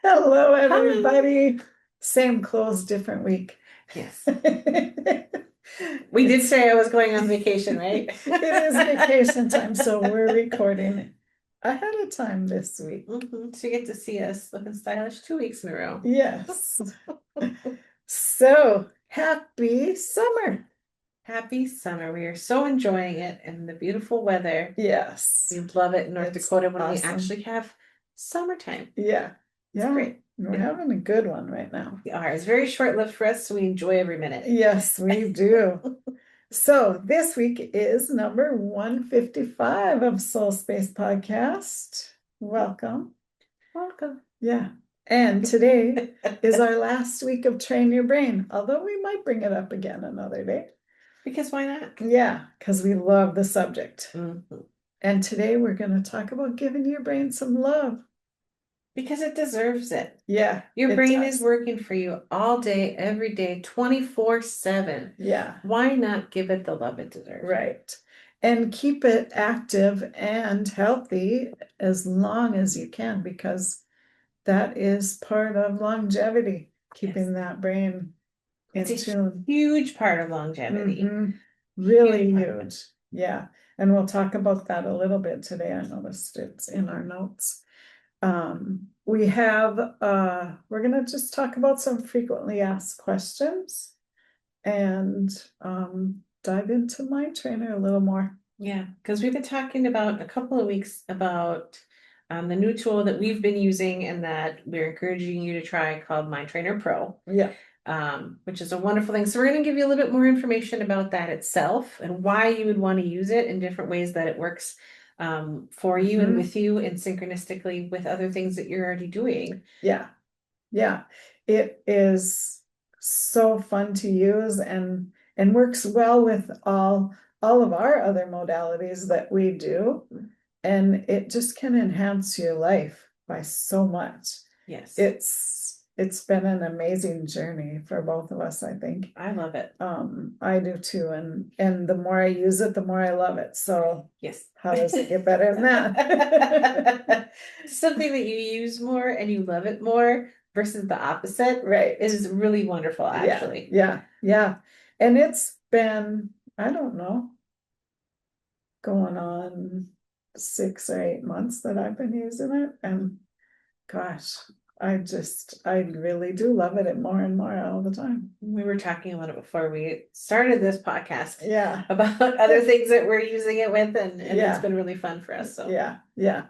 Hello, everybody. Same clothes, different week. Yes. We did say I was going on vacation, right? It is vacation time, so we're recording ahead of time this week. So you get to see us looking stylish 2 weeks in a row. Yes. So happy summer. Happy summer. We are so enjoying it and the beautiful weather. Yes. We love it in North It's Dakota when we awesome. actually have summertime. Yeah. It's Yeah. great. We're having a good one right now. We are. It's very short-lived for us, so we enjoy every minute. Yes, we do. So this week is number 155 of SoulSpace Podcast. Welcome. Welcome. Yeah. And today is our last week of Train Your Brain, although we might bring it up again another day. Because why not? Yeah, because we love the subject. Mhm. And today we're going to talk about giving your brain some love. Because it deserves it. Yeah, Your it brain does. is working for you all day, every day, 24/7. Yeah, Why not give it the love it deserves? right. And keep it active and healthy as long as you can, because that is part of longevity, keeping that brain in It's a tune. huge part of longevity. Mhm. Really Huge part of it. huge. Yeah. And we'll talk about that a little bit today. I noticed it's in our notes. We have we're gonna just talk about some frequently asked questions and dive into Mind Trainer a little more. Yeah, because we've been talking about a couple of weeks about the new tool that we've been using and that we're encouraging you to try called Mind Trainer Pro, Yeah. which is a wonderful thing. So we're going to give you a little bit more information about that itself and why you would want to use it in different ways that it works for you and with you and synchronistically with other things that you're already doing. Yeah. Yeah. It is so fun to use and works well with all of our other modalities that we do. And it just can enhance your life by so much. Yes. It's been an amazing journey for both of us, I think. I love it. I do too, and the more I use it, the more I love it. So yes, how does it get better than that? Something that you use more and you love it more versus the opposite, Right. is really wonderful, actually. Yeah. And it's been, I don't know, going on 6 or 8 months that I've been using it. And gosh, I really do love it more and more all the time. We were talking about it before we started this podcast. Yeah. About other things that we're using it with, and Yeah. it's been really fun for us. So yeah.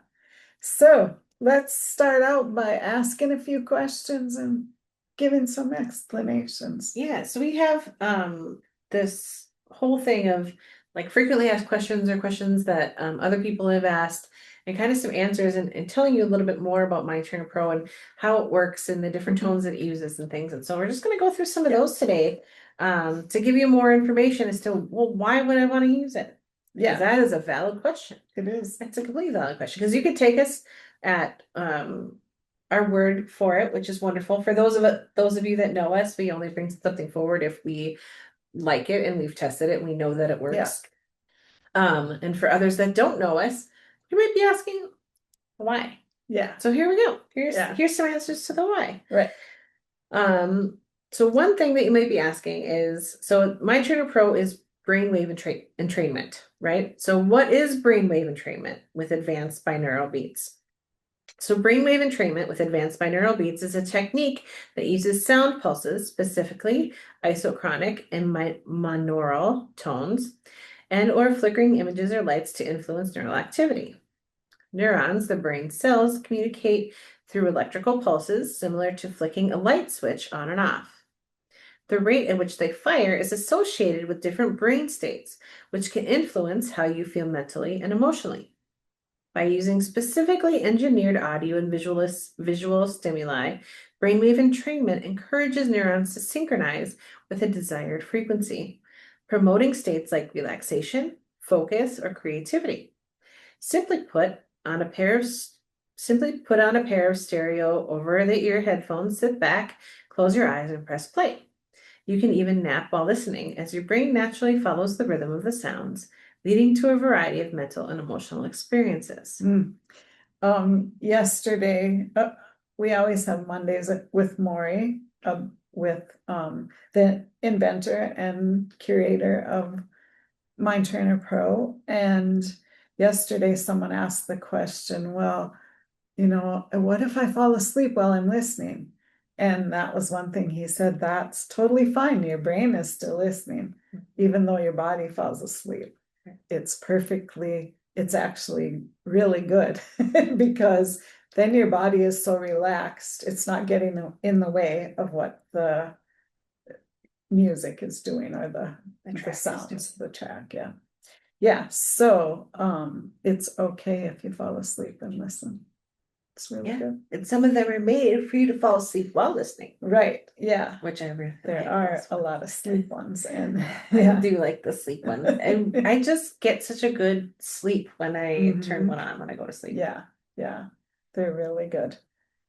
So let's start out by asking a few questions and giving some explanations. yeah, so we have this whole thing of like frequently asked questions or questions that other people have asked and kind of some answers and telling you a little bit more about Mind Trainer Pro and how it works and the different tones that it uses and things. And so we're just going to go through some of those today to give you more information as to, well, why would I want to use it? Because that is a valid question. It is. It's a completely valid question because you could take us at our word for it, which is wonderful. For those of you that know us, we only bring something forward if we like it and we've tested it and we know that it works. And for others that don't know us, you might be asking why. Yeah. So here we go. Here's some answers to the why. Right. So one thing that you might be asking is, so Mind Trainer Pro is brainwave entrainment, right? So what is brainwave entrainment with advanced binaural beats? So brainwave entrainment with advanced binaural beats is a technique that uses sound pulses, specifically isochronic and monaural tones, and or flickering images or lights to influence neural activity. Neurons, the brain cells, communicate through electrical pulses similar to flicking a light switch on and off. The rate at which they fire is associated with different brain states, which can influence how you feel mentally and emotionally. By using specifically engineered audio and visual stimuli, brainwave entrainment encourages neurons to synchronize with a desired frequency, promoting states like relaxation, focus, or creativity. Simply put on a pair of stereo over the ear headphones, sit back, close your eyes, and press play. You can even nap while listening, as your brain naturally follows the rhythm of the sounds, leading to a variety of mental and emotional experiences. Yesterday, we always have Mondays with Morrry, with the inventor and curator of Mind Trainer Pro. And yesterday someone asked the question, well, what if I fall asleep while I'm listening? And that was one thing he said, that's totally fine. Your brain is still listening, even though your body falls asleep. It's actually really good because then your body is so relaxed. It's not getting in the way of what the music is doing or the sounds, the track. Yeah. Yeah. So, it's okay if you fall asleep and listen. It's really good. And some of them are made for you to fall asleep while listening. Right. Yeah. There are a lot of sleep ones, and I do like the sleep ones. And I just get such a good sleep when I turn one on when I go to sleep. Yeah. Yeah. They're really good.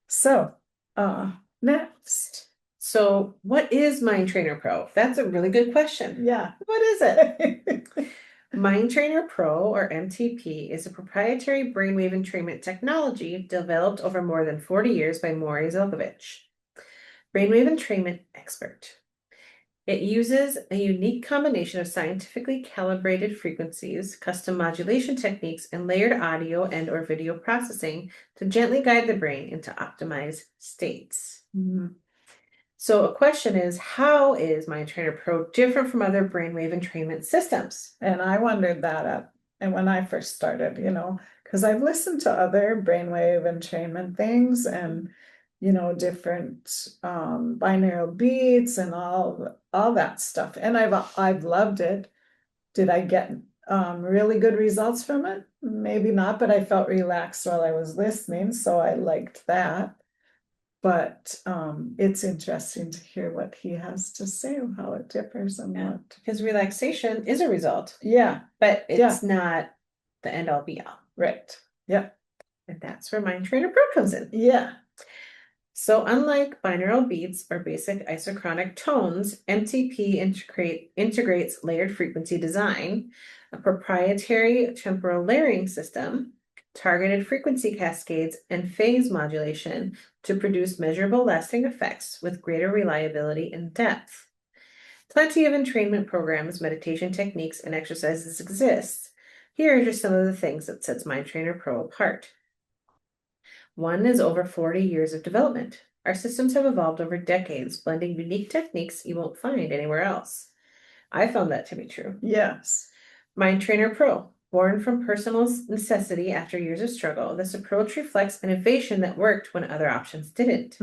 So, next. So what is Mind Trainer Pro? That's a really good question. Yeah. What is it? Mind Trainer Pro, or MTP, is a proprietary brainwave entrainment technology developed over more than 40 years by Morrry Zelcovitch, brainwave entrainment expert. It uses a unique combination of scientifically calibrated frequencies, custom modulation techniques, and layered audio and/or video processing to gently guide the brain into optimized states. So a question is, how is Mind Trainer Pro different from other brainwave entrainment systems? And I wondered that and when I first started, because I've listened to other brainwave entrainment things and, different binaural beats and all that stuff. And I've loved it. Did I get really good results from it? Maybe not, but I felt relaxed while I was listening, so I liked that. But it's interesting to hear what he has to say, how it differs and what. Because relaxation is a result. Yeah. But it's not the end all be all. Right. Yeah. And that's where Mind Trainer Pro comes in. Yeah. So unlike binaural beats or basic isochronic tones, MTP integrates layered frequency design, a proprietary temporal layering system, targeted frequency cascades, and phase modulation to produce measurable lasting effects with greater reliability and depth. Plenty of entrainment programs, meditation techniques, and exercises exist. Here are just some of the things that sets Mind Trainer Pro apart. One is over 40 years of development. Our systems have evolved over decades, blending unique techniques you won't find anywhere else. I found that to be true. Yes. Mind Trainer Pro. Born from personal necessity after years of struggle, this approach reflects innovation that worked when other options didn't.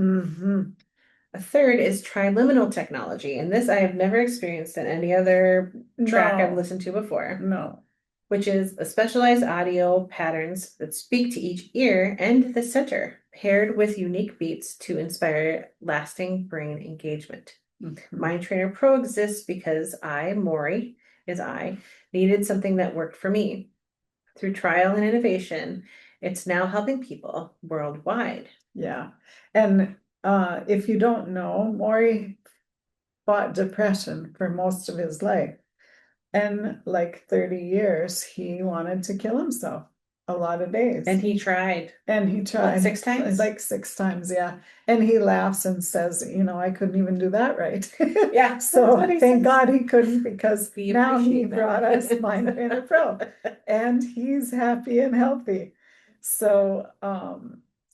A third is Triliminal technology, and this I have never experienced in any other track I've listened to before. No. Which is a specialized audio patterns that speak to each ear and the center, paired with unique beats to inspire lasting brain engagement. Mind Trainer Pro exists because Morrry, needed something that worked for me. Through trial and innovation, it's now helping people worldwide. Yeah. And if you don't know, Morrry fought depression for most of his life. And like 30 years, he wanted to kill himself a lot of days. And he tried. What, 6 times? Like 6 times, yeah. And he laughs and says, I couldn't even do that right. Yeah. So thank God he couldn't, because now he brought us Mind Trainer Pro. And he's happy and healthy. So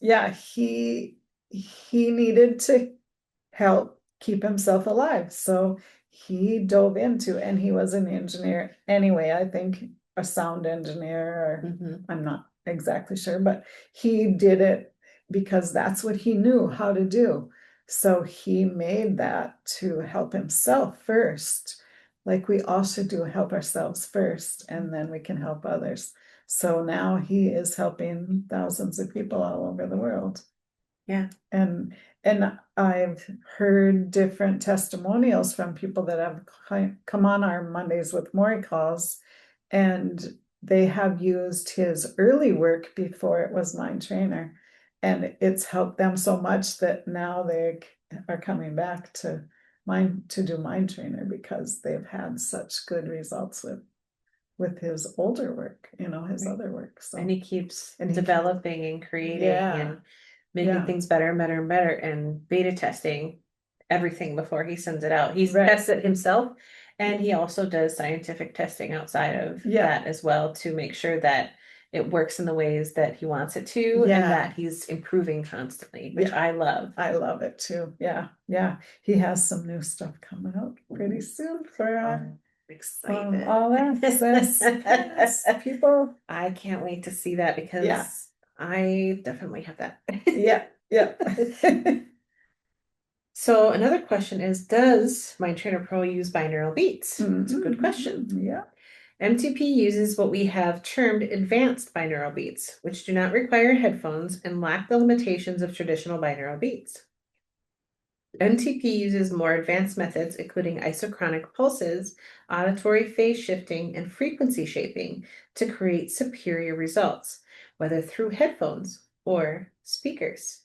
yeah, he needed to help keep himself alive. So he dove into, and he was an engineer anyway, I think a sound engineer, or I'm not exactly sure, but he did it because that's what he knew how to do. So he made that to help himself first. Like we all should do, help ourselves first, and then we can help others. So now he is helping thousands of people all over the world. Yeah. And I've heard different testimonials from people that have come on our Mondays with Morrry calls, and they have used his early work before it was Mind Trainer, and it's helped them so much that now they are coming back to do Mind Trainer because they've had such good results with his older work, his other work. So, and he keeps developing and creating and making Yeah. things better and better and better, and beta testing everything before he sends it out. He's Right. tests it himself, and he also does scientific testing outside of Yeah. that as well to make sure that it works in the ways that he wants it to, Yeah. and that he's improving constantly, which Yeah. I love. I love it too. Yeah. Yeah. He has some new stuff coming out pretty soon for Excited. all access. Yes, people. I can't wait to see that because Yeah. I definitely have that. Yeah. Yeah. So another question is, does Mind Trainer Pro use binaural beats? It's a good question. Yeah. MTP uses what we have termed advanced binaural beats, which do not require headphones and lack the limitations of traditional binaural beats. MTP uses more advanced methods, including isochronic pulses, auditory phase shifting, and frequency shaping to create superior results, whether through headphones or speakers.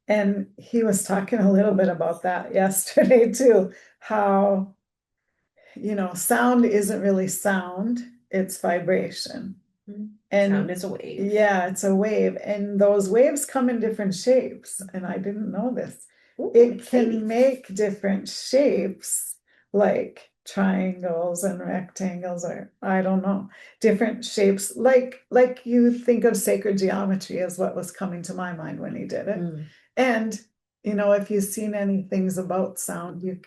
And he was talking a little bit about that yesterday too, how, sound isn't really sound, it's vibration. And sound is a wave. Yeah, it's a wave. And those waves come in different shapes. And I didn't know this. Ooh, it can make different shapes, like triangles and rectangles, or I don't know, different shapes. Like you think of sacred geometry is what was coming to my mind when he did it. And if you've seen any things about sound,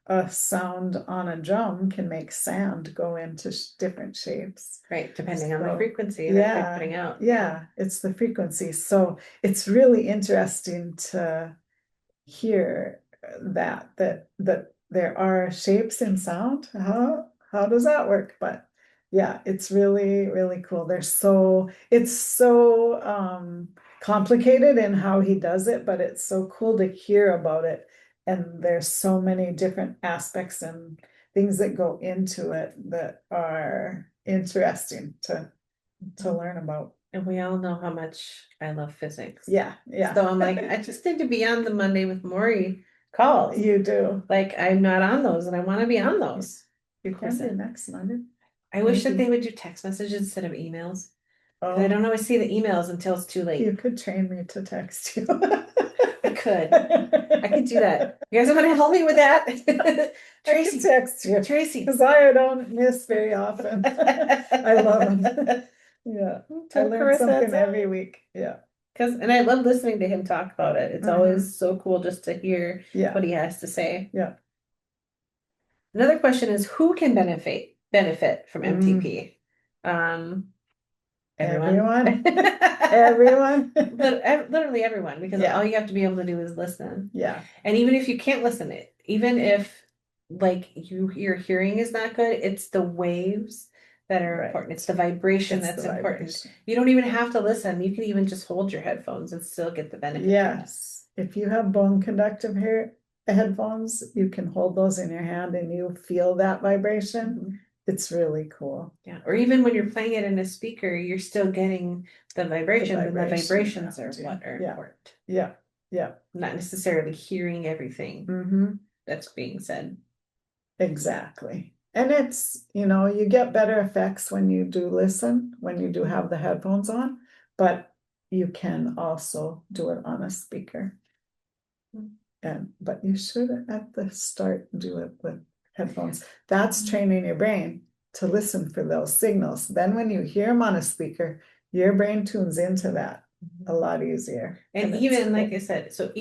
a sound on a drum can make sand go into different shapes. Right, depending on the So, frequency that they're putting out. Yeah, it's the frequency. So it's really interesting to hear that there are shapes in sound. How does that work? But yeah, it's really, really cool. It's so complicated in how he does it, but it's so cool to hear about it. And there's so many different aspects and things that go into it that are interesting to learn about. And we all know how much I love physics. Yeah. So I'm like, I just need to be on the Monday with Morrry calls. You do. Like, I'm not on those, and I want to be on those. You can do next Monday. I wish that they would do text messages instead of emails. Oh, I don't always see the emails until it's too late. You could train me to text you. I could. I could do that. You guys want to help me with that? Tracy, text you. Tracy. Because I don't miss very often. I love them. Yeah. I learn something every week. Yeah. And I love listening to him talk about it. It's always so cool just to hear what he has to say. Yeah. Another question is, who can benefit from MTP? Everyone. Everyone. But literally everyone, because all you have to be able to do is listen. Yeah. And even if you can't listen, even if like your hearing is not good, it's the waves that are important. It's the vibration that's important. You don't even have to listen. You can even just hold your headphones and still get the benefit. Yes. If you have bone conductive headphones, you can hold those in your hand and you feel that vibration. It's really cool. Yeah. Or even when you're playing it in a speaker, you're still getting the vibrations, and the vibrations are what are important. Yeah. Yeah. Not necessarily hearing everything that's being said. Exactly. And it's, you get better effects when you do listen, when you do have the headphones on, but you can also do it on a speaker. But you should at the start do it with headphones. That's training your brain to listen for those signals. Then when you hear them on a speaker, your brain tunes into that a lot easier. And even like I said, so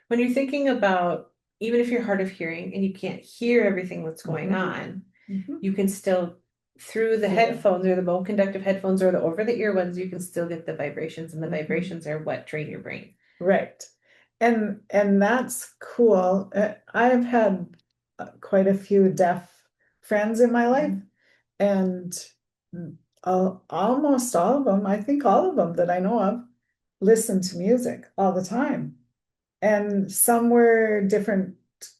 when you're thinking about, even if you're hard of hearing and you can't hear everything that's going on, you can still, through the headphones or the bone conductive headphones or the over the ear ones, you can still get the vibrations, and the vibrations are what train your brain. Right. And that's cool. I've had quite a few deaf friends in my life, and almost all of them, I think all of them that I know of, listen to music all the time. And some were different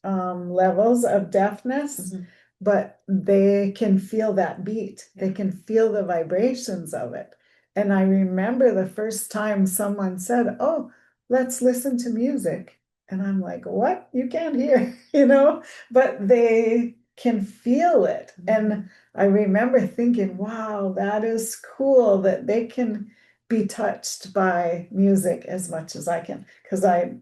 levels of deafness, but they can feel that beat. They can feel the vibrations of it. And I remember the first time someone said, "Oh, let's listen to music." And I'm like, "What? You can't hear," but they can feel it. And I remember thinking, wow, that is cool that they can be touched by music as much as I can, because I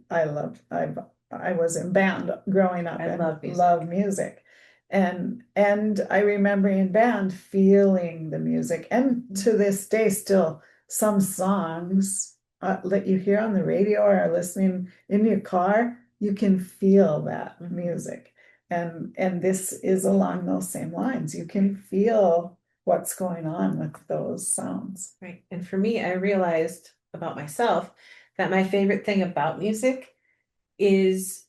was in band growing up I and love music. love music. And I remember in band feeling the music, and to this day still some songs that you hear on the radio or are listening in your car, you can feel that music. And this is along those same lines. You can feel what's going on with those sounds. Right. And for me, I realized about myself that my favorite thing about music is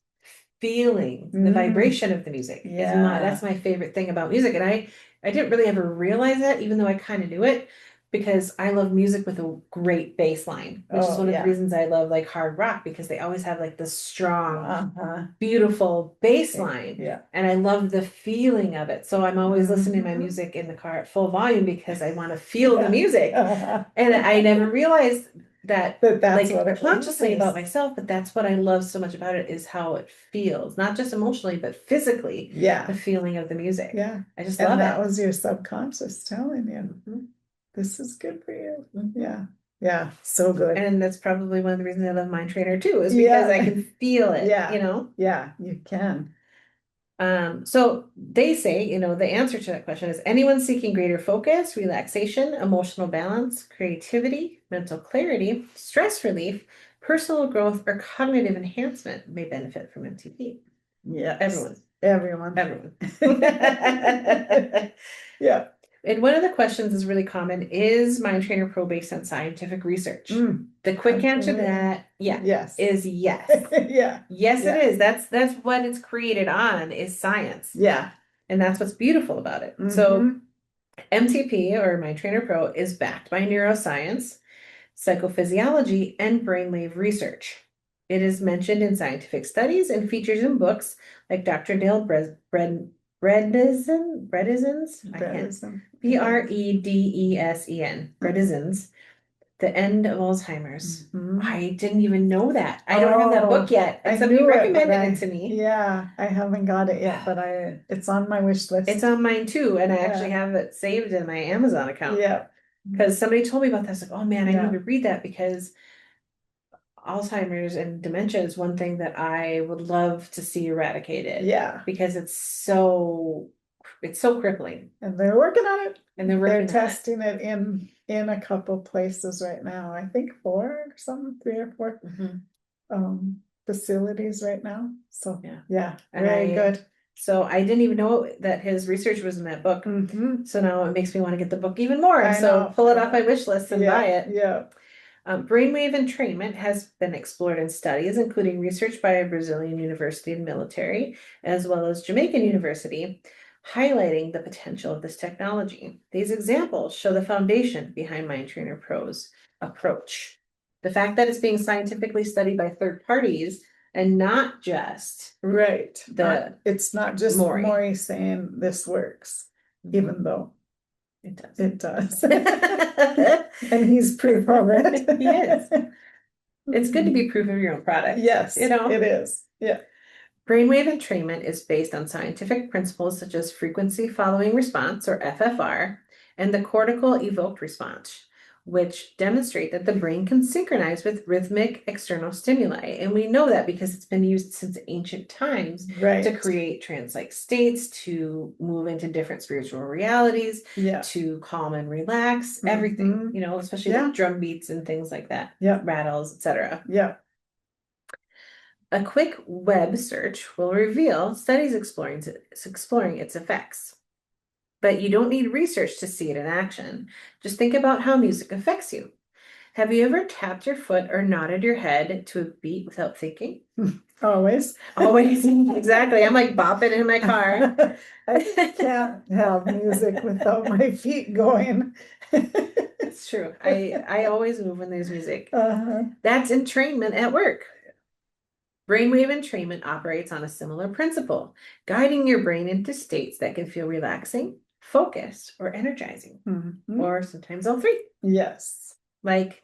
feeling the vibration of the music. That's my favorite thing about music. And I didn't really ever realize that, even though I kind of knew it, because I love music with a great bass line, which is one of the reasons I love like hard rock, because they always have like this strong, beautiful bass line. Yeah. And I love the feeling of it. So I'm always listening to my music in the car at full volume because I want to feel the music. And I never realized that that's like what it consciously is. about myself, but that's what I love so much about it, is how it feels, not just emotionally, but physically. Yeah. The feeling of the music. Yeah. I just and love that it. was your subconscious telling you, this is good for you. Yeah. Yeah. So good. And that's probably one of the reasons I love Mind Trainer too, is because I can feel it, Yeah. you know? Yeah, you can. So they say, the answer to that question is anyone seeking greater focus, relaxation, emotional balance, creativity, mental clarity, stress relief, personal growth, or cognitive enhancement may benefit from MTP. Yeah. Everyone. Yeah. And one of the questions is really common: is Mind Trainer Pro based on scientific research? The quick answer to that, is yes. Yeah. Yes, it is. That's what it's created on, is science. Yeah. And that's what's beautiful about it. So MTP, or Mind Trainer Pro, is backed by neuroscience, psychophysiology, and brainwave research. It is mentioned in scientific studies and features in books like Dr. Dale Bredesen's, Bredesen's, The End of Alzheimer's. I didn't even know that. I don't have that book yet. And somebody recommended it to me. Yeah, I haven't got it yet, but it's on my wish list. It's on mine too, and I actually have it saved in my Amazon account. Yeah. Because somebody told me about this, like, oh man, I need to read that, because Alzheimer's and dementia is one thing that I would love to see eradicated. Yeah. Because it's so crippling. And they're working on it. And they're testing it in a couple places right now. I think 3 or 4 facilities right now. So yeah, very good. So I didn't even know that his research was in that book. So now it makes me want to get the book even more. So pull it off my wish list and buy it. Yeah. Brainwave entrainment has been explored in studies, including research by a Brazilian university and military, as well as Jamaican University, highlighting the potential of this technology. These examples show the foundation behind Mind Trainer Pro's approach. The fact that it's being scientifically studied by third parties and not just it's not just Morrry saying this works, even though it does. And he's proof of it. He is. It's good to be proof of your own product. Yes, it is. Yeah. Brainwave entrainment is based on scientific principles such as frequency following response, or FFR, and the cortical evoked response, which demonstrate that the brain can synchronize with rhythmic external stimuli. And we know that because it's been used since ancient times to create trance-like states, to move into different spiritual realities, to calm and relax, everything, especially like drum beats and things like that, rattles, etc. Yeah. A quick web search will reveal studies exploring its effects. But you don't need research to see it in action. Just think about how music affects you. Have you ever tapped your foot or nodded your head to a beat without thinking? Always. Always. Exactly. I'm like bopping in my car. I can't have music without my feet going. It's true. I always move when there's music. That's entrainment at work. Brainwave entrainment operates on a similar principle, guiding your brain into states that can feel relaxing, focused, or energizing, or sometimes all three. Yes. Like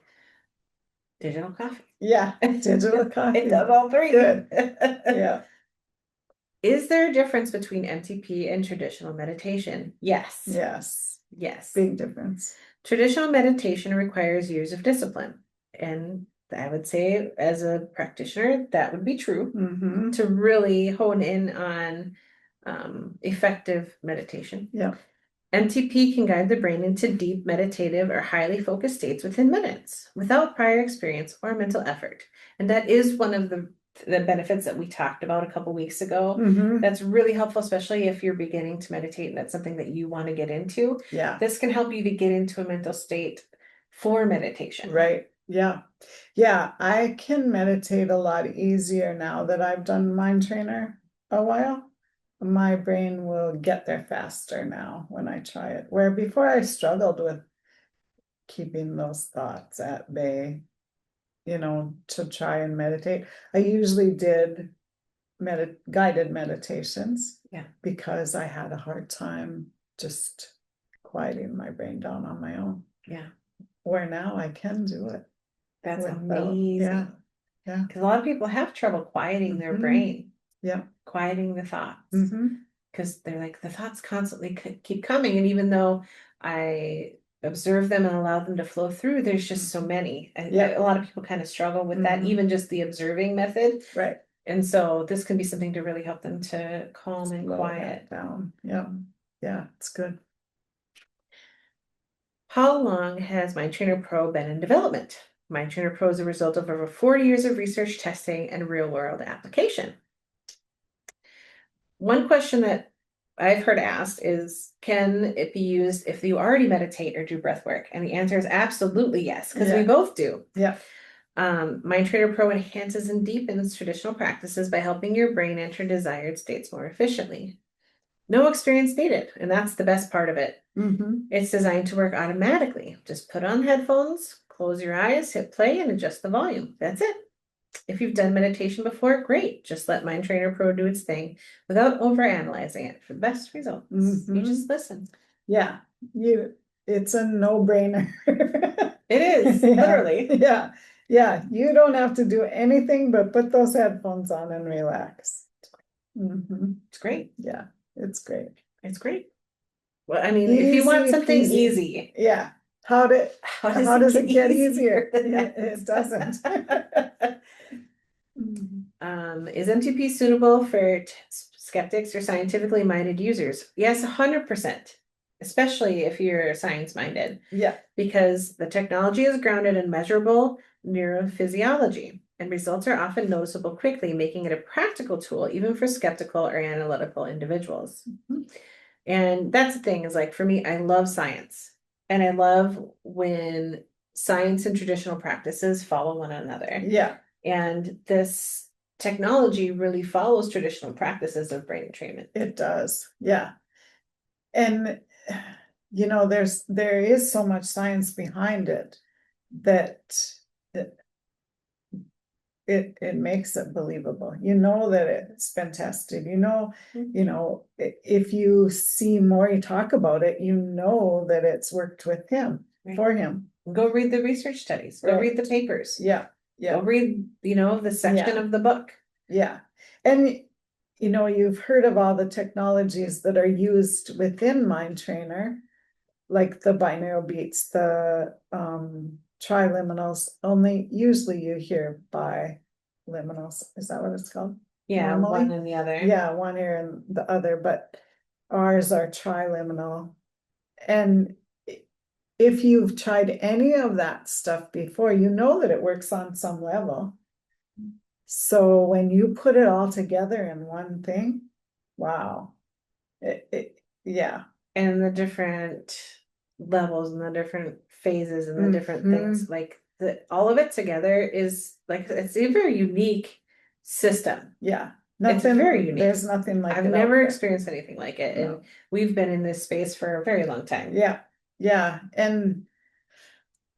digital coffee. Yeah, digital coffee. It does all three. Good. Yeah. Is there a difference between MTP and traditional meditation? Yes. Yes. Yes. Big difference. Traditional meditation requires years of discipline. And I would say, as a practitioner, that would be true Mm-hmm. to really hone in on effective meditation. Yeah. MTP can guide the brain into deep meditative or highly focused states within minutes without prior experience or mental effort. And that is one of the benefits that we talked about a couple weeks ago. Mm-hmm. That's really helpful, especially if you're beginning to meditate and that's something that you want to get into. Yeah. This can help you to get into a mental state for meditation. Right. Yeah. Yeah. I can meditate a lot easier now that I've done Mind Trainer a while. My brain will get there faster now when I try it. Where before I struggled with keeping those thoughts at bay, to try and meditate. I usually did guided meditations. Yeah. Because I had a hard time just quieting my brain down on my own. Yeah. Where now I can do it. That's without- amazing. Yeah. Yeah. Because a lot of people have trouble quieting their brain. Yeah. Quieting the thoughts. Mm-hmm. Because they're like, the thoughts constantly keep coming. And even though I observe them and allow them to flow through, there's just so many. And Yeah. a lot of people kind of struggle with that, even just the observing method. Right. And so this can be something to really help them to calm and Slow quiet that down. Yeah. Yeah, it's good. How long has Mind Trainer Pro been in development? Mind Trainer Pro is a result of over 40 years of research, testing, and real-world application. One question that I've heard asked is, can it be used if you already meditate or do breath work? And the answer is absolutely yes, because we both do. Yeah. Mind Trainer Pro enhances and deepens traditional practices by helping your brain enter desired states more efficiently. No experience needed, and that's the best part of it. Mm-hmm. It's designed to work automatically. Just put on headphones, close your eyes, hit play, and adjust the volume. That's it. If you've done meditation before, great. Just let Mind Trainer Pro do its thing without overanalyzing it for the best results. Mm-hmm. You just listen. Yeah, it's a no-brainer. It is, literally. Yeah, yeah. You don't have to do anything but put those headphones on and relax. Mm-hmm. It's great. Yeah, it's great. It's great. Well, I mean, if you want something easy. Yeah. How does it get easier? Yeah, it doesn't. Is MTP suitable for skeptics or scientifically minded users? Yes, 100%, especially if you're science minded. Yeah. Because the technology is grounded in measurable neurophysiology, and results are often noticeable quickly, making it a practical tool even for skeptical or analytical individuals. Mm-hmm. And that's the thing, is like, for me, I love science. And I love when science and traditional practices follow one another. Yeah. And this technology really follows traditional practices of brain entrainment. It does. Yeah. And there is so much science behind it that it makes it believable. That it's been tested. If you see Morrry talk about it, that it's worked with him, for him. Go read the research studies. Go read the papers. Yeah. Yeah. Go read, the section of the book. Yeah. And you've heard of all the technologies that are used within Mind Trainer, like the binaural beats, the triliminals. Only usually you hear biliminals. Is that what it's called? Yeah, normally? one and the other. Yeah, one ear and the other, but ours are triliminal. And if you've tried any of that stuff before, you know that it works on some level. So when you put it all together in one thing, wow. Yeah. And the different levels and the different phases and the different things, like all of it together is like, it's a very unique system. Yeah. It's very unique. There's nothing like it. I've never experienced anything like it. No. And we've been in this space for a very long time. Yeah. Yeah. And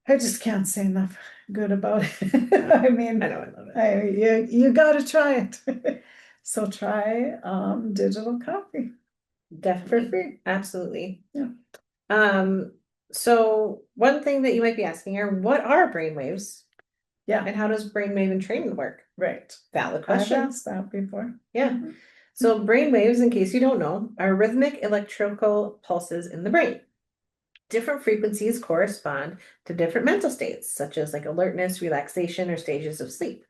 I just can't say enough good about it. I mean, I know, I love it. You gotta try it. So try digital copy. Definitely. For free. Absolutely. Yeah. So one thing that you might be asking are, what are brainwaves? Yeah. And how does brainwave entrainment work? Right. Valid question. I've asked that before. Yeah. Mm-hmm. So brainwaves, in case you don't know, are rhythmic electrical pulses in the brain. Different frequencies correspond to different mental states, such as like alertness, relaxation, or stages of sleep.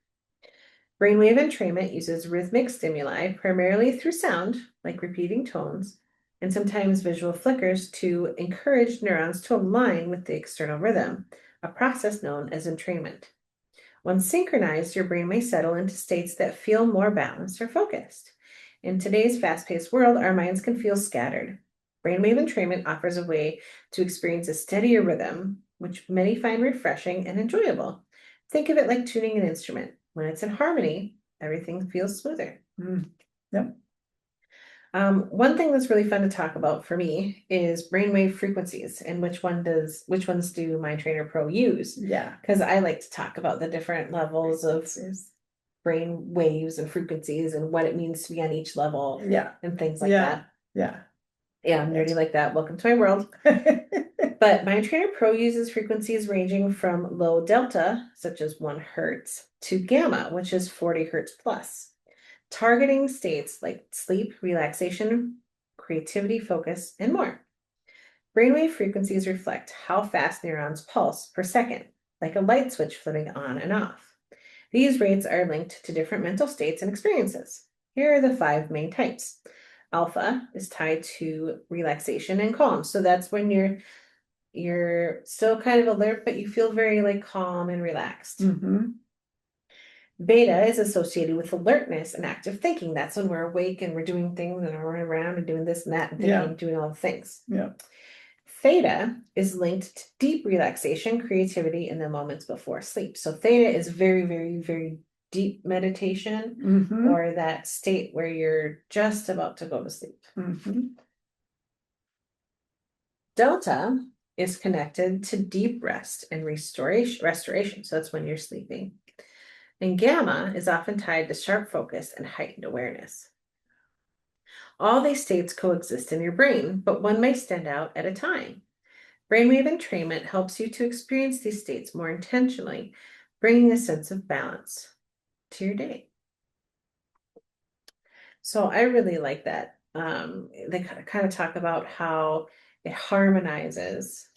Brainwave entrainment uses rhythmic stimuli, primarily through sound, like repeating tones, and sometimes visual flickers to encourage neurons to align with the external rhythm, a process known as entrainment. When synchronized, your brain may settle into states that feel more balanced or focused. In today's fast-paced world, our minds can feel scattered. Brainwave entrainment offers a way to experience a steadier rhythm, which many find refreshing and enjoyable. Think of it like tuning an instrument. When it's in harmony, everything feels smoother. Yep. One thing that's really fun to talk about for me is brainwave frequencies and which ones do Mind Trainer Pro use? Yeah. Because I like to talk about the different levels of Frequencies. brain waves and frequencies and what it means to be on each level Yeah. and things like Yeah. that. Yeah. Yeah, I'm nerdy like that. Welcome to my world. But Mind Trainer Pro uses frequencies ranging from low delta, such as 1 hertz, to gamma, which is 40 hertz plus, targeting states like sleep, relaxation, creativity, focus, and more. Brainwave frequencies reflect how fast neurons pulse per second, like a light switch flipping on and off. These rates are linked to different mental states and experiences. Here are the 5 main types. Alpha is tied to relaxation and calm. So that's when you're still kind of alert, but you feel very like calm and relaxed. Mm-hmm. Beta is associated with alertness and active thinking. That's when we're awake and we're doing things and we're running around and doing this and that and thinking, doing all the things. Yeah. Theta is linked to deep relaxation, creativity in the moments before sleep. So theta is very, very, very deep meditation or that state where you're just about to go to sleep. Delta is connected to deep rest and restoration. So that's when you're sleeping. And gamma is often tied to sharp focus and heightened awareness. All these states coexist in your brain, but one may stand out at a time. Brainwave entrainment helps you to experience these states more intentionally, bringing a sense of balance to your day. So I really like that. They kind of talk about how it harmonizes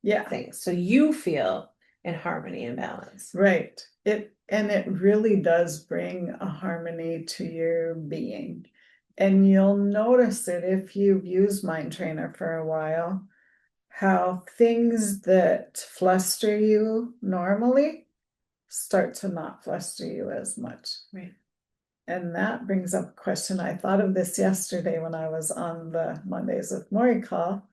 things. So you feel in harmony and balance. Right. It really does bring a harmony to your being. And you'll notice it if you've used Mind Trainer for a while, how things that fluster you normally start to not fluster you as much. Right. And that brings up a question. I thought of this yesterday when I was on the Mondays with Morrry call.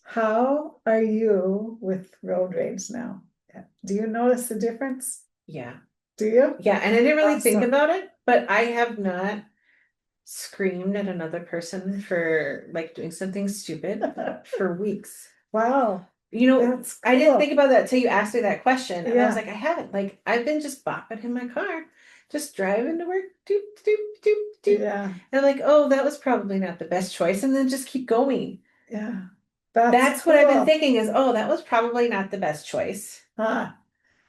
How are you with road rage now? Do you notice a difference? Yeah. Do you? Yeah, and I didn't really think about it, but I have not screamed at another person for like doing something stupid for weeks. Wow. You know, That's cool. I didn't think about that till you asked me that question. And I was Yeah. like, I haven't. Like, I've been just bopping in my car, just driving to work, doop, doop, doop, doop. Yeah. And I'm like, oh, that was probably not the best choice. And then just keep going. Yeah. That's cool. what I've been thinking is, oh, that was probably not the best choice.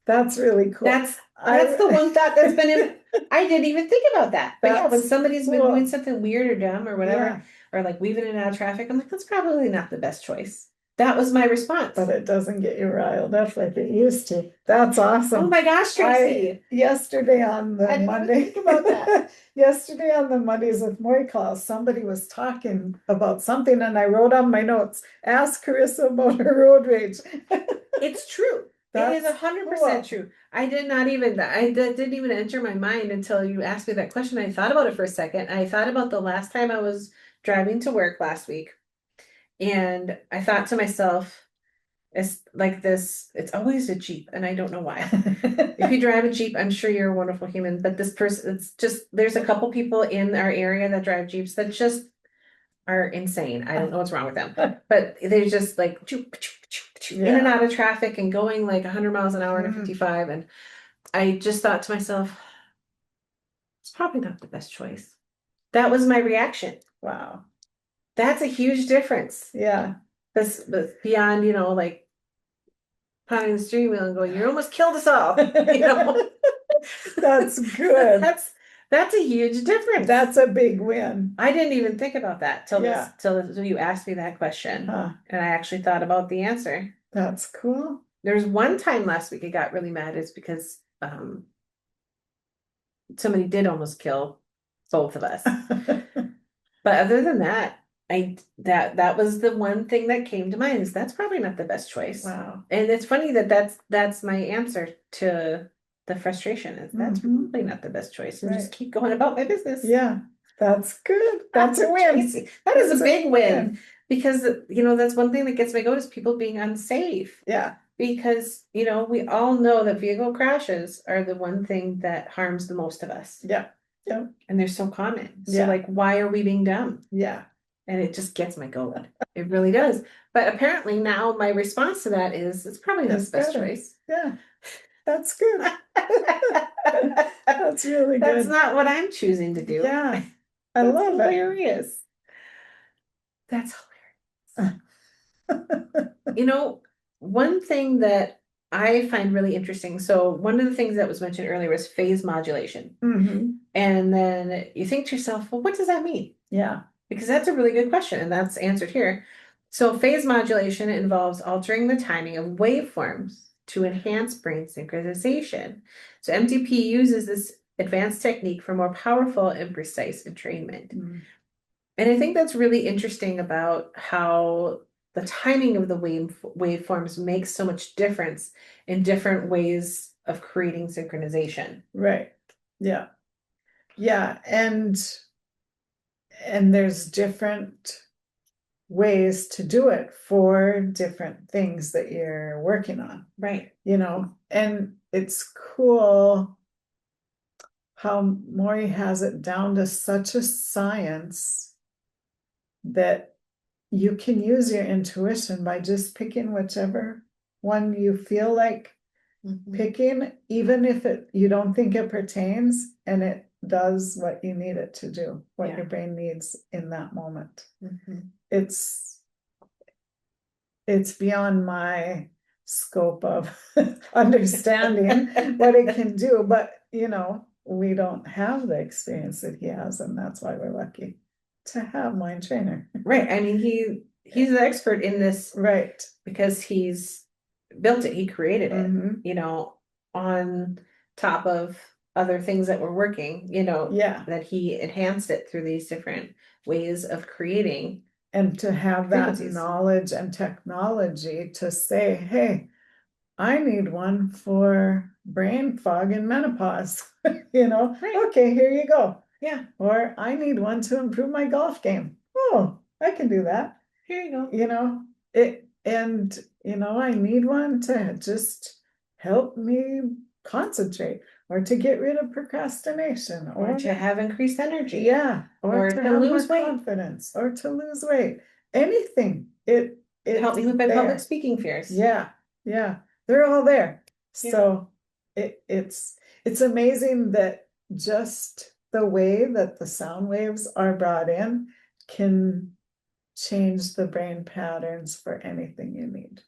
That's really cool. That's the one thought that's been in. I didn't even think about that. But yeah, when somebody's been doing something weird or dumb or whatever, or like weaving in and out of traffic, I'm like, that's probably not the best choice. That was my response. But it doesn't get you riled up like it used to. That's awesome. Oh my gosh, Tracy. Yesterday on the Monday, think about that. Yesterday on the Mondays with Morrry call, somebody was talking about something and I wrote on my notes, ask Carissa about her road rage. It's true. It is 100% true. I didn't even enter my mind until you asked me that question. I thought about it for a second. I thought about the last time I was driving to work last week. And I thought to myself, it's like this, it's always a Jeep, and I don't know why. If you drive a Jeep, I'm sure you're a wonderful human, but this person, it's just, there's a couple people in our area that drive Jeeps that just are insane. I don't know what's wrong with them, but they're just like in and out of traffic and going like 100 miles an hour and 55. And I just thought to myself, it's probably not the best choice. That was my reaction. Wow. That's a huge difference. Yeah. This beyond, like pounding the steering wheel and going, you almost killed us all. That's good. That's a huge difference. That's a big win. I didn't even think about that till Yeah. till you asked me that question. Huh. And I actually thought about the answer. That's cool. There was one time last week I got really mad is because somebody did almost kill both of us. But other than that, that was the one thing that came to mind is that's probably not the best choice. Wow. And it's funny that that's my answer to the frustration is that's probably not the best choice. And just keep going about my business. Yeah, that's good. That's a win. Tracy. That is a big win. Because that's one thing that gets my goat is people being unsafe. Yeah. Because we all know that vehicle crashes are the one thing that harms the most of us. Yeah. Yeah. And they're so common. So Yeah. why are we being dumb? Yeah. And it just gets my goat. It really does. But apparently now my response to that is it's probably not the best choice. Yeah. That's good. That's really good. That's not what I'm choosing to do. Yeah. I love hilarious. That's hilarious. One thing that I find really interesting. So one of the things that was mentioned earlier was phase modulation. And then you think to yourself, well, what does that mean? Yeah. Because that's a really good question, and that's answered here. So phase modulation involves altering the timing of waveforms to enhance brain synchronization. So MDP uses this advanced technique for more powerful and precise entrainment. And I think that's really interesting about how the timing of the waveforms makes so much difference in different ways of creating synchronization. Right. Yeah. Yeah. And there's different ways to do it for different things that you're working on. Right. And it's cool how Morrry has it down to such a science that you can use your intuition by just picking whichever one you feel like picking, even if you don't think it pertains and it does what you need it to do, what your brain needs in that moment. It's beyond my scope of understanding what it can do, but we don't have the experience that he has, and that's why we're lucky to have Mind Trainer. Right. I mean, he's an expert in this, right? Because he's built it, he created it, on top of other things that were working, that he enhanced it through these different ways of creating. And to have that knowledge and technology to say, hey, I need one for brain fog and menopause, okay, here you go. Yeah. Or I need one to improve my golf game. Oh, I can do that. Here you go. I need one to just help me concentrate or to get rid of procrastination or to have increased energy. Yeah. Or to lose weight. Confidence or to lose weight. Anything. It help me with my public speaking fears. Yeah. Yeah. They're all there. Yeah. So it's amazing that just the way that the sound waves are brought in can change the brain patterns for anything you need.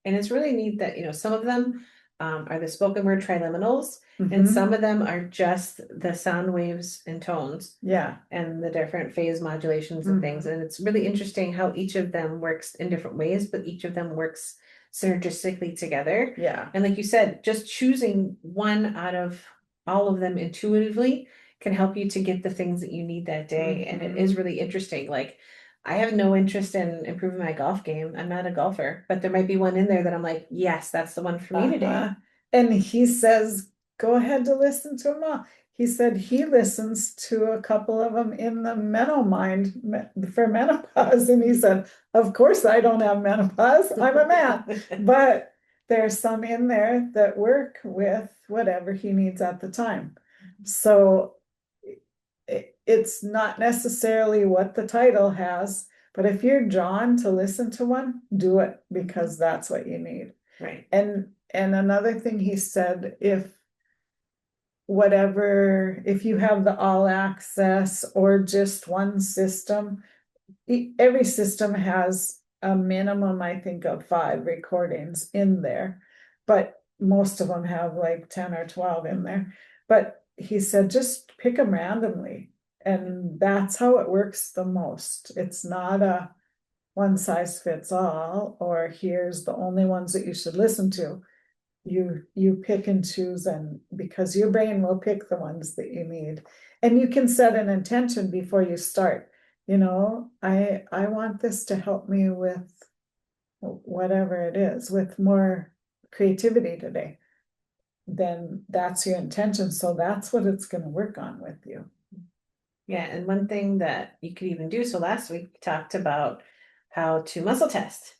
And it's really neat that, some of them are the spoken word triliminals, and some of them are just the sound waves and tones. Yeah. And the different phase modulations and things. And it's really interesting how each of them works in different ways, but each of them works synergistically together. Yeah. And like you said, just choosing one out of all of them intuitively can help you to get the things that you need that day. And it is really interesting. Like, I have no interest in improving my golf game. I'm not a golfer, but there might be one in there that I'm like, yes, that's the one for me today. And he says, go ahead to listen to them all. He said he listens to a couple of them in the Mind for menopause. And he said, of course I don't have menopause. I'm a man. But there's some in there that work with whatever he needs at the time. So it's not necessarily what the title has, but if you're drawn to listen to one, do it because that's what you need. Right. And another thing he said, if you have the all access or just one system, every system has a minimum, I think, of 5 recordings in there, but most of them have like 10 or 12 in there. But he said, just pick them randomly. And that's how it works the most. It's not a one size fits all, or here's the only ones that you should listen to. You pick and choose, and because your brain will pick the ones that you need. And you can set an intention before you start. I want this to help me with whatever it is, with more creativity today. Then that's your intention. So that's what it's going to work on with you. Yeah, and one thing that you could even do, so last week we talked about how to muscle test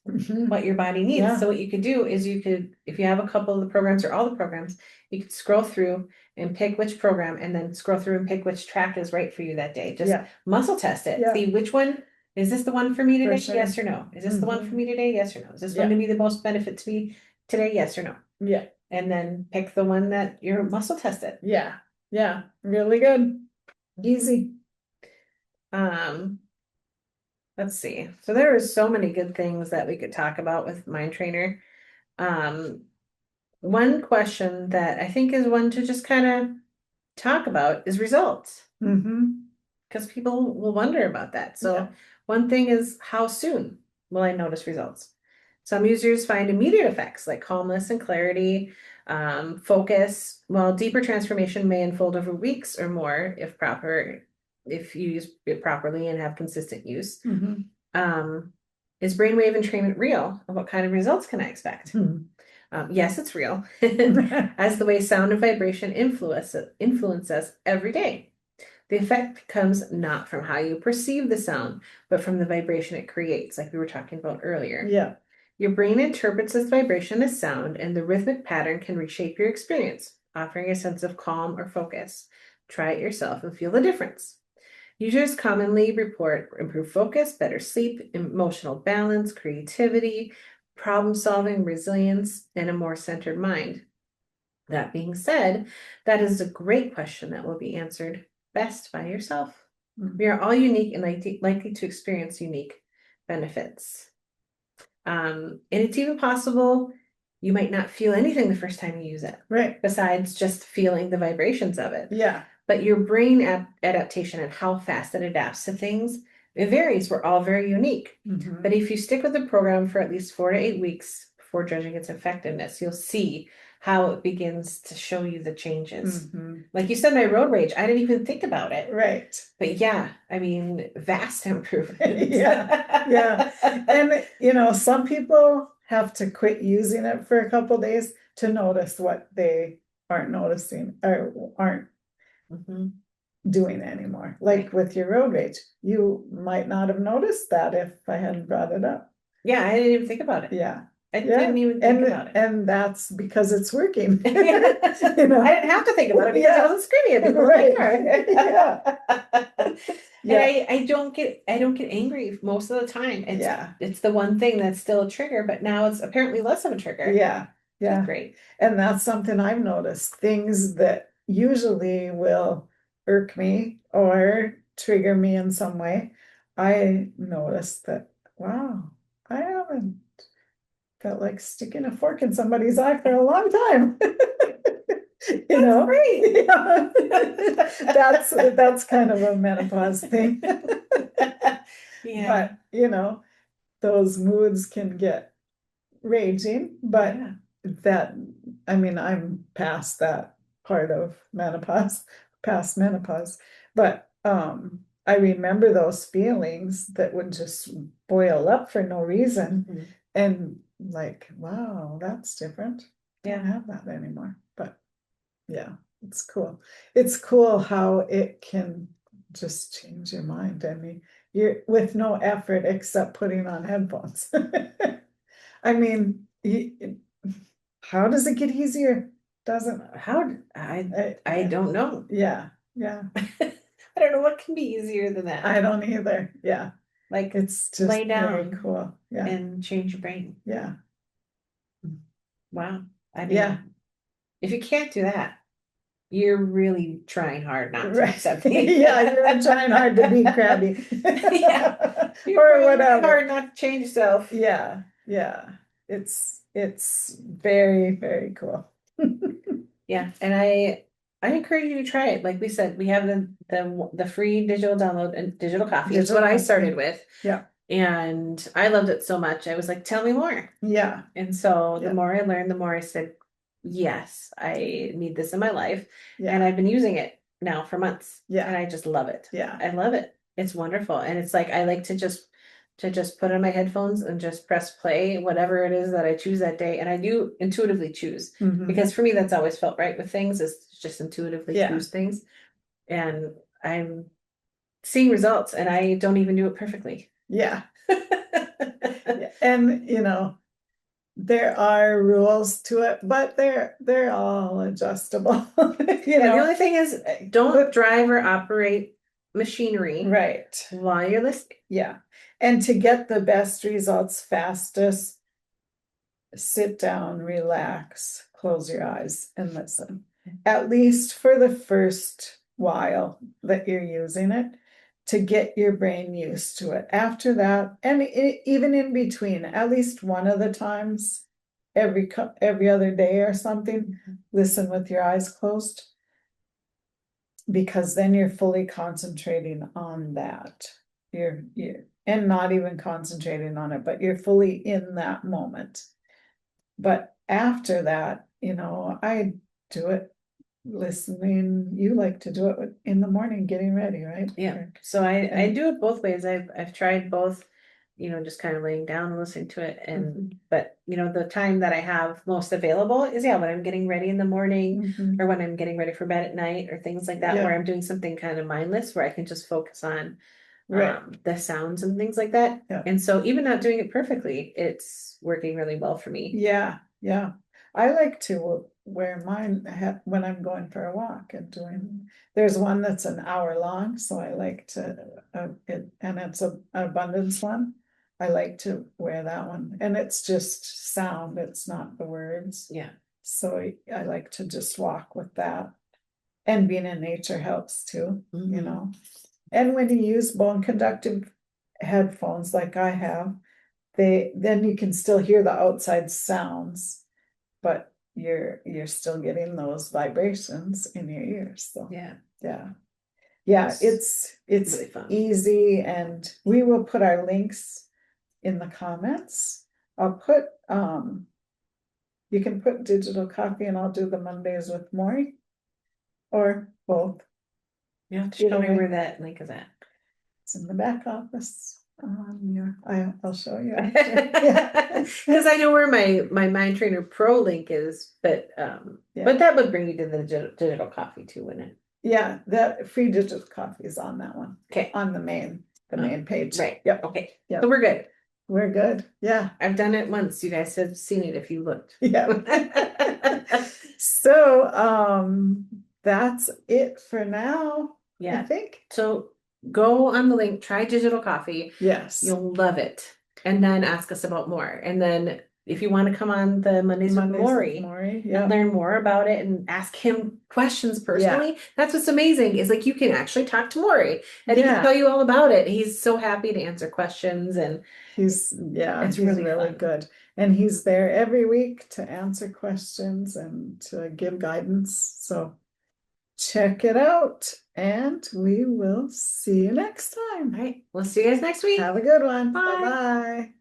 what your body needs. Yeah. So what you could do is you could, if you have a couple of the programs or all the programs, you could scroll through and pick which program, and then scroll through and pick which track is right for you that day. Just muscle test it. Yeah. See which one, is this the one for me today? For sure. Yes or no? Is this the one for me today? Yes or no? Is this Yeah. going to be the most benefit to me today? Yes or no? Yeah. And then pick the one that you're muscle tested. Yeah. Yeah. Really good. Easy. Let's see. So there are so many good things that we could talk about with Mind Trainer. One question that I think is one to just kind of talk about is results. Because people will wonder about that. So one thing is, how soon will I notice results? Some users find immediate effects like calmness and clarity, focus, while deeper transformation may unfold over weeks or more if you use it properly and have consistent use. Is brainwave entrainment real? And what kind of results can I expect? Yes, it's real. As the way sound and vibration influence us every day. The effect comes not from how you perceive the sound, but from the vibration it creates, like we were talking about earlier. Yeah. Your brain interprets this vibration as sound, and the rhythmic pattern can reshape your experience, offering a sense of calm or focus. Try it yourself and feel the difference. Users commonly report improved focus, better sleep, emotional balance, creativity, problem solving, resilience, and a more centered mind. That being said, that is a great question that will be answered best by yourself. We are all unique and likely to experience unique benefits. And it's even possible you might not feel anything the first time you use it. Right. Besides just feeling the vibrations of it. Yeah. But your brain adaptation and how fast it adapts to things, it varies. We're all very unique. But if you stick with the program for at least 4 to 8 weeks before judging its effectiveness, you'll see how it begins to show you the changes. Like you said, my road rage, I didn't even think about it. Right. But yeah, I mean, vast improvement. Yeah. And, some people have to quit using it for a couple days to notice what they aren't noticing or aren't doing anymore. Like with your road rage, you might not have noticed that if I hadn't brought it up. Yeah, I didn't even think about it. Yeah. I didn't even think about it. And that's because it's working. I didn't have to think about it because I wasn't screaming at people. And I don't get angry most of the time. It's the one thing that's still a trigger, but now it's apparently less of a trigger. Yeah. That's great. And that's something I've noticed. Things that usually will irk me or trigger me in some way. I noticed that, wow, I haven't felt like sticking a fork in somebody's eye for a long time. That's great. That's kind of a menopause thing. But those moods can get raging, but I'm past that part of menopause, past menopause. But I remember those feelings that would just boil up for no reason. And like, wow, that's different. Don't have that anymore. But yeah, it's cool. It's cool how it can just change your mind. I mean, you're with no effort except putting on headphones. I mean, how does it get easier? Doesn't I don't know. Yeah. I don't know what can be easier than that. I don't either. Yeah. Like it's just lay down very cool. Yeah. And change your brain. Yeah. Wow. I mean, if you can't do that, you're really trying hard not to accept me. You're trying hard to be crabby. Or whatever. Hard not to change yourself. Yeah. It's very, very cool. Yeah. And I encourage you to try it. Like we said, we have the free digital download and digital coffee. It's Digital what I coffee. started with. Yeah. And I loved it so much. I was like, tell me more. Yeah. And so the Yeah. more I learned, the more I said, yes, I need this in my life. And Yeah. I've been using it now for months. Yeah. And I just love it. Yeah. I love it. It's wonderful. And it's like I like to just put on my headphones and just press play, whatever it is that I choose that day. And I do intuitively choose. Mhm. Because for me, that's always felt right with things, is just intuitively Yeah. choose things. And I'm seeing results, and I don't even do it perfectly. Yeah. Yeah. And you know, there are rules to it, but they're all adjustable. You Yeah, the know, only thing is don't drive or operate machinery right. while you're listening. Yeah. And to get the best results fastest, sit down, relax, close your eyes, and listen. At least for the first while that you're using it, to get your brain used to it. After that, and even in between, at least one of the times every other day or something, listen with your eyes closed, because then you're fully concentrating on that. You're and not even concentrating on it, but you're fully in that moment. But after that, you know, I do it listening. You like to do it in the morning, getting ready, right? Yeah. So I do it both ways. I've tried both, just kind of laying down and listening to it. And but the time that I have most available is when I'm getting ready in the morning, Mhm. or when I'm getting ready for bed at night, or things like that, Yeah. where I'm doing something kind of mindless, where I can just focus on Right. the sounds and things like that. Yeah. And so even not doing it perfectly, it's working really well for me. Yeah, yeah. I like to wear mine when I'm going for a walk and doing, there's one that's an hour long, so I like to, and it's an abundance one. I like to wear that one, and it's just sound, it's not the words. Yeah. So I like to just walk with that. And being in nature helps too, you know. And when you use bone conductive headphones like I have, then you can still hear the outside sounds, but you're still getting those vibrations in your ears. So Yeah. It's really fun. easy, and we will put our links in the comments. I'll put you can put digital copy, and I'll do the Mondays with Morrry, or both. You have to show Either me way. where that link is at. It's in the back office. I'll show you after. Yeah. Because I know where my Mind Trainer Pro link is, but that would bring you to the digital copy too, wouldn't it? Yeah, that free digital copy is on that one. Okay. On the main page. Right. Yep. Okay. Yep. So we're good. We're good. Yeah. I've done it once. You guys have seen it if you looked. Yeah. So that's it for now. Yeah. I think. So go on the link, try digital coffee. Yes. You'll love it. And then ask us about more. And then if you want to come on the Mondays with Morrry and learn more about it and ask him questions personally, that's what's amazing, is like you can actually talk to Morrry and he can tell you all about it. He's so happy to answer questions, and he's really good. And he's there every week to answer questions and to give guidance. So check it out, and we will see you next time. All right. We'll see you guys next week. Have a good one. Bye. Bye-bye.